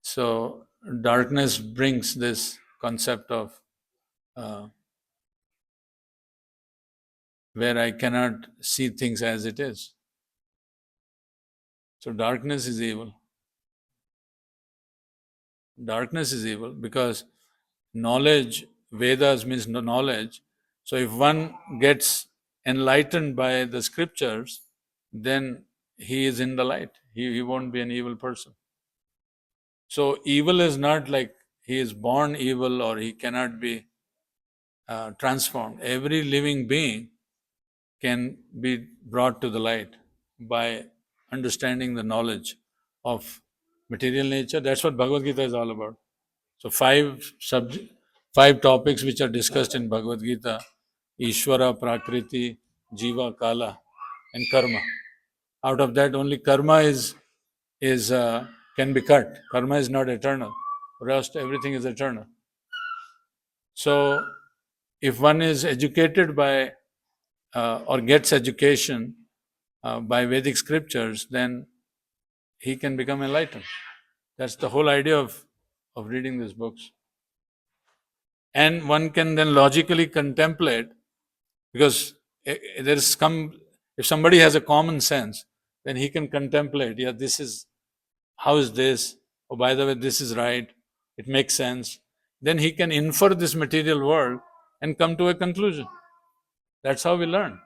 [SPEAKER 1] So darkness brings this concept of where I cannot see things as it is. So darkness is evil. Darkness is evil because knowledge, Vedas means knowledge. So if one gets enlightened by the scriptures, then he is in the light. He won't be an evil person. So evil is not like he is born evil or he cannot be transformed. Every living being can be brought to the light by understanding the knowledge of material nature. That's what Bhagavad Gita is all about. So five topics which are discussed in Bhagavad Gita: Ishvara, Prakriti, Jiva, Kala, and Karma. Out of that, only karma is can be cut. Karma is not eternal. Rest, everything is eternal. So, if one is educated by or gets education by Vedic scriptures, then he can become enlightened. That's the whole idea of reading these books. And one can then logically contemplate, because there is if somebody has a common sense, then he can contemplate, yeah, this is, how is this? Oh, by the way, this is right. It makes sense. Then he can infer this material world and come to a conclusion. That's how we learn,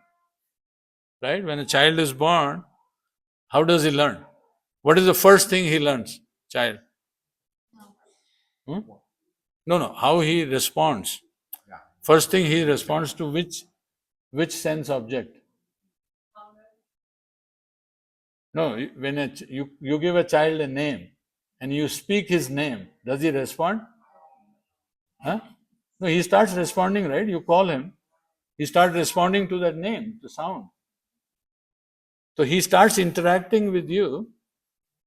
[SPEAKER 1] right? When a child is born, how does he learn? What is the first thing he learns, child? Hmm? No, no. How he responds. First thing he responds to which sense object? No, when you give a child a name and you speak his name, does he respond? Huh? No, he starts responding, right? You call him, he starts responding to that name, the sound. So he starts interacting with you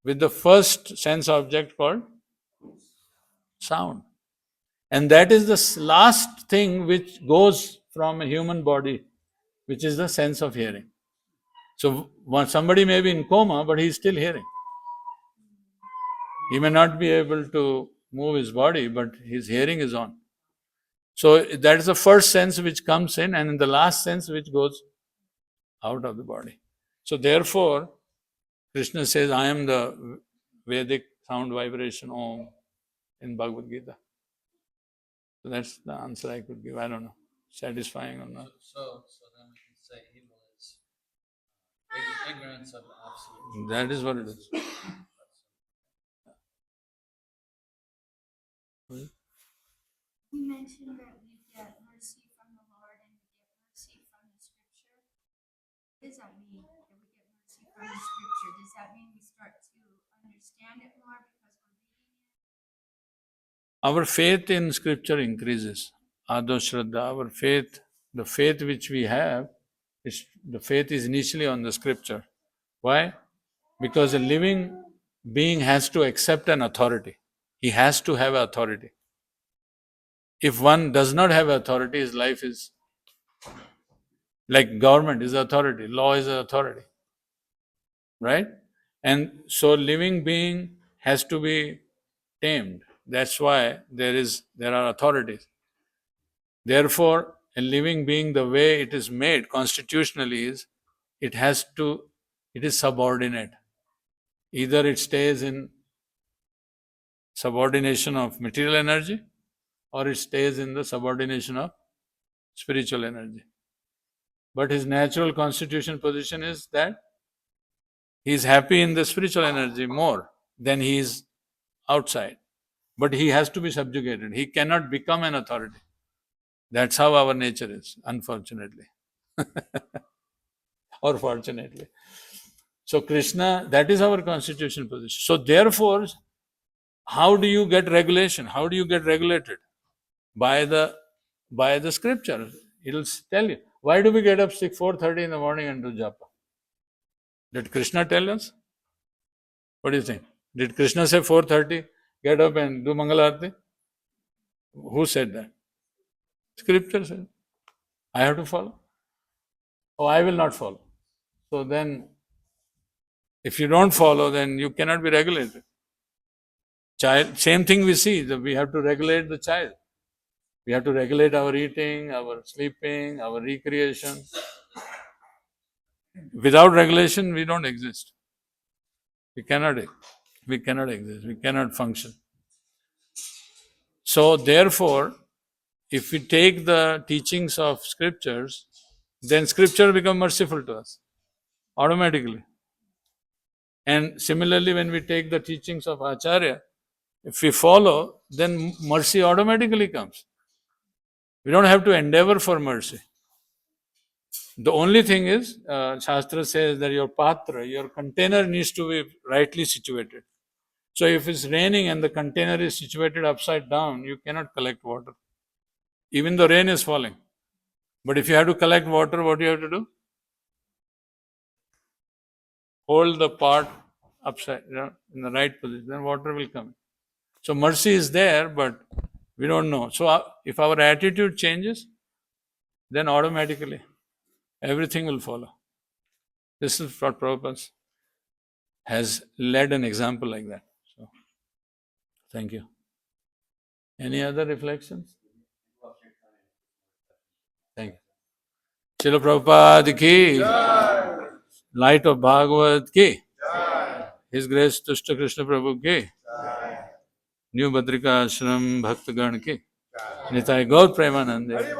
[SPEAKER 1] with the first sense object called sound. And that is the last thing which goes from a human body, which is the sense of hearing. So somebody may be in coma, but he's still hearing. He may not be able to move his body, but his hearing is on. So that is the first sense which comes in, and in the last sense which goes out of the body. So therefore, Krishna says, I am the Vedic sound vibration Om in Bhagavad Gita. So that's the answer I could give. I don't know, satisfying or not.
[SPEAKER 2] So then we can say evil is ignorance of the absolute.
[SPEAKER 1] That is what it is.
[SPEAKER 3] You mentioned that we get mercy from the Lord and we get mercy from the scripture. What does that mean, that we get mercy from the scripture? Does that mean we start to understand it more because we're reading it?
[SPEAKER 1] Our faith in scripture increases. Ado Shraddha, our faith, the faith which we have, the faith is initially on the scripture. Why? Because a living being has to accept an authority. He has to have authority. If one does not have authority, his life is like government is authority, law is authority, right? And so living being has to be tamed. That's why there are authorities. Therefore, a living being, the way it is made constitutionally is, it is subordinate. Either it stays in subordination of material energy, or it stays in the subordination of spiritual energy. But his natural constitution position is that he is happy in the spiritual energy more than he is outside. But he has to be subjugated. He cannot become an authority. That's how our nature is, unfortunately. Or fortunately. So Krishna, that is our constitutional position. So therefore, how do you get regulation? How do you get regulated? By the scripture. It'll tell you. Why do we get up 4:30 in the morning and do japa? Did Krishna tell us? What do you think? Did Krishna say 4:30, get up and do Mangala Arati? Who said that? Scripture said. I have to follow. Oh, I will not follow. So then, if you don't follow, then you cannot be regulated. Child, same thing we see, that we have to regulate the child. We have to regulate our eating, our sleeping, our recreation. Without regulation, we don't exist. We cannot exist. We cannot function. So therefore, if we take the teachings of scriptures, then scripture become merciful to us automatically. And similarly, when we take the teachings of Acharya, if we follow, then mercy automatically comes. We don't have to endeavor for mercy. The only thing is, Shastra says that your patra, your container needs to be rightly situated. So if it's raining and the container is situated upside down, you cannot collect water, even though rain is falling. But if you have to collect water, what do you have to do? Hold the pot upside, in the right position, then water will come. So mercy is there, but we don't know. So if our attitude changes, then automatically everything will follow. This is what Prabhupada has led an example like that. So, thank you. Any other reflections? Thank you. Srila Prabhupada ki, Light of Bhagavad ki, His Grace Tushta Krishna Prabhu ki, New Badrika Ashram Bhaktagana ki, Nitai Gaur Premanande.